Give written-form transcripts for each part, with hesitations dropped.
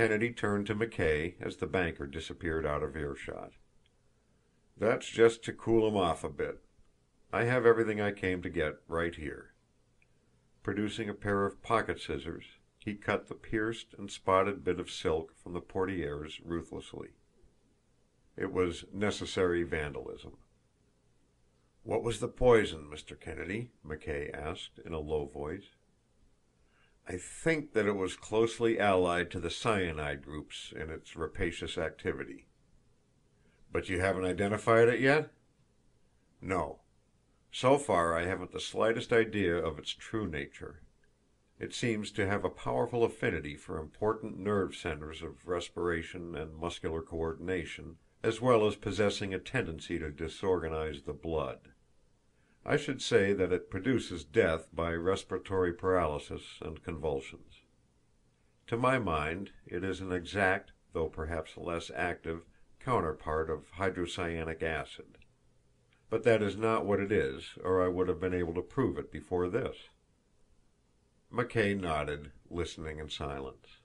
Kennedy turned to McKay as the banker disappeared out of earshot. "That's just to cool him off a bit. I have everything I came to get right here." Producing a pair of pocket scissors, he cut the pierced and spotted bit of silk from the portieres ruthlessly. It was necessary vandalism. "What was the poison, Mr. Kennedy?" McKay asked in a low voice. "I think that it was closely allied to the cyanide groups in its rapacious activity." "But you haven't identified it yet?" "No. So far I haven't the slightest idea of its true nature. It seems to have a powerful affinity for important nerve centers of respiration and muscular coordination, as well as possessing a tendency to disorganize the blood. I should say that it produces death by respiratory paralysis and convulsions. To my mind it is an exact, though perhaps less active, counterpart of hydrocyanic acid. But that is not what it is, or I would have been able to prove it before this." McKay nodded, listening in silence.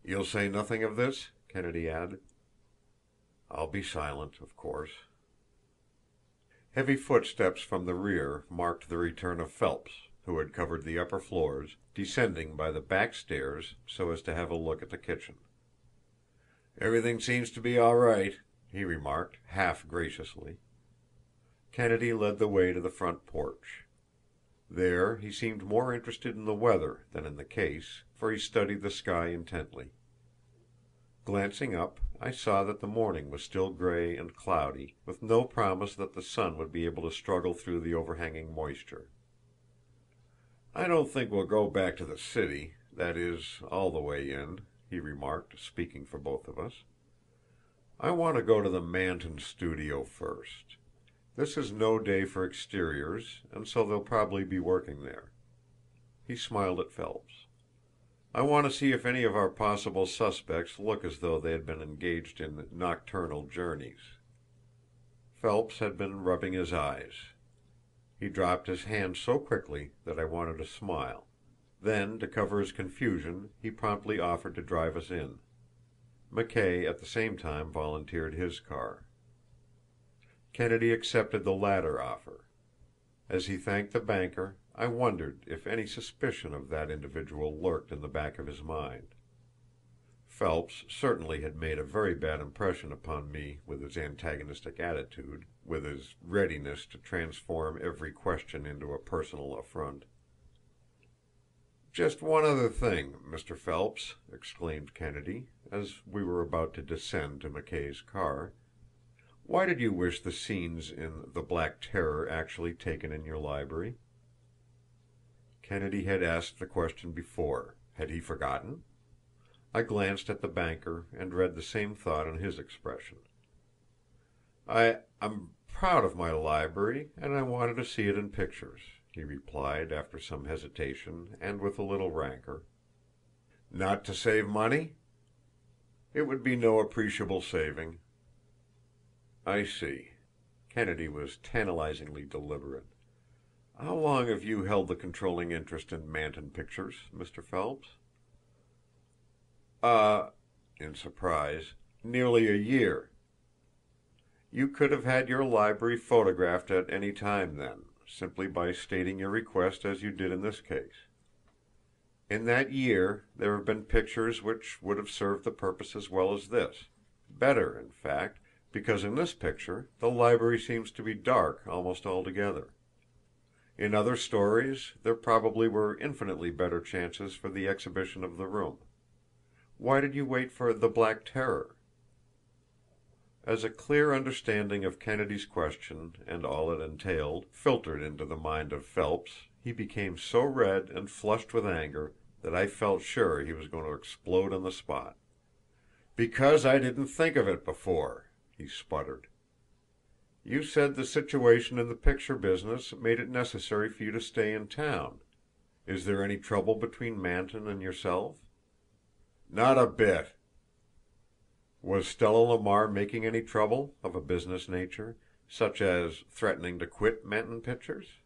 "You'll say nothing of this?" Kennedy added. "I'll be silent, of course." Heavy footsteps from the rear marked the return of Phelps, who had covered the upper floors, descending by the back stairs so as to have a look at the kitchen. "Everything seems to be all right," he remarked, half graciously. Kennedy led the way to the front porch. There he seemed more interested in the weather than in the case, for he studied the sky intently. Glancing up, I saw that the morning was still gray and cloudy, with no promise that the sun would be able to struggle through the overhanging moisture. "I don't think we'll go back to the city, that is, all the way in," he remarked, speaking for both of us. "I want to go to the Manton studio first. This is no day for exteriors, and so they'll probably be working there." He smiled at Phelps. "I want to see if any of our possible suspects look as though they had been engaged in nocturnal journeys." Phelps had been rubbing his eyes. He dropped his hand so quickly that I wanted to smile. Then, to cover his confusion, he promptly offered to drive us in. McKay at the same time volunteered his car. Kennedy accepted the latter offer. As he thanked the banker, I wondered if any suspicion of that individual lurked in the back of his mind. Phelps certainly had made a very bad impression upon me with his antagonistic attitude, with his readiness to transform every question into a personal affront. "Just one other thing, Mr. Phelps," exclaimed Kennedy, as we were about to descend to McKay's car. "Why did you wish the scenes in The Black Terror actually taken in your library?" Kennedy had asked the question before. Had he forgotten? I glanced at the banker and read the same thought in his expression. "I'm proud of my library, and I wanted to see it in pictures," he replied after some hesitation and with a little rancor. "Not to save money?" "It would be no appreciable saving." "I see." Kennedy was tantalizingly deliberate. "How long have you held the controlling interest in Manton Pictures, Mr. Phelps?" In surprise, "nearly a year." "You could have had your library photographed at any time then, simply by stating your request as you did in this case. In that year there have been pictures which would have served the purpose as well as this, better, in fact, because in this picture the library seems to be dark almost altogether. In other stories there probably were infinitely better chances for the exhibition of the room. Why did you wait for The Black Terror?" As a clear understanding of Kennedy's question and all it entailed filtered into the mind of Phelps, he became so red and flushed with anger that I felt sure he was going to explode on the spot. "Because I didn't think of it before," he sputtered. "You said the situation in the picture business made it necessary for you to stay in town. Is there any trouble between Manton and yourself?" "Not a bit." "Was Stella Lamar making any trouble, of a business nature, such as threatening to quit Manton Pictures?"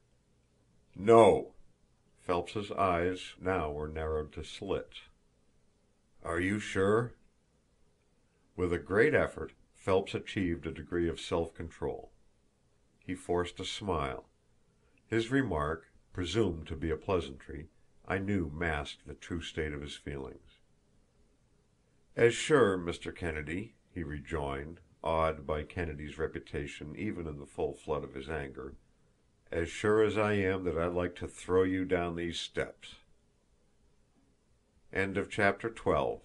"No." Phelps's eyes now were narrowed to slits. "Are you sure?" With a great effort, Phelps achieved a degree of self-control. He forced a smile. His remark, presumed to be a pleasantry, I knew masked the true state of his feelings. "As sure, Mr. Kennedy," he rejoined, awed by Kennedy's reputation even in the full flood of his anger, "as sure as I am that I'd like to throw you down these steps." Chapter 13.